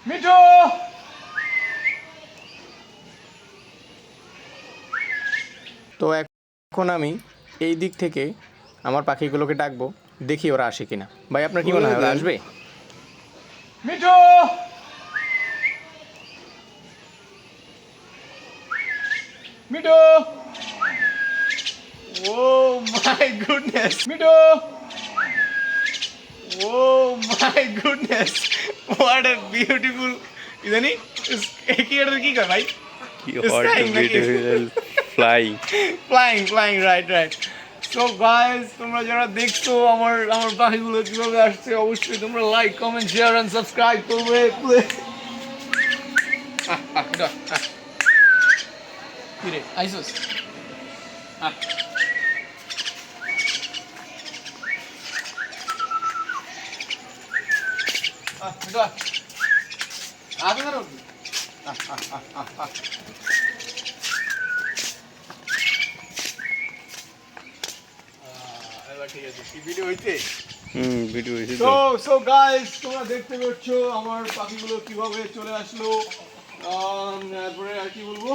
মিঠু তো এখন আমি এই দিক থেকে আমার পাখিগুলোকে ডাকবো, দেখি ওরা আসে কিনা। ভাই আপনার কি মনে হয় ওরা আসবে? Mithu Mithu oh my goodness Mithu oh my goodness what a beautiful জানি কি এটা কি কয় ভাই? Flying right. সো গাইস তোমরা যারা দেখছো আমার পাখিগুলো কিভাবে আসছে, অবশ্যই তোমরা like comment share and subscribe করবে প্লিজ। কি রে আইসোস ঠিক আছে কি ভিডিও হইতে ভিডিও হয়েছে সো গাইস তোমরা দেখতে পাচ্ছ আমার পাখিগুলো কিভাবে চলে আসলো। তারপরে আর কি বলবো,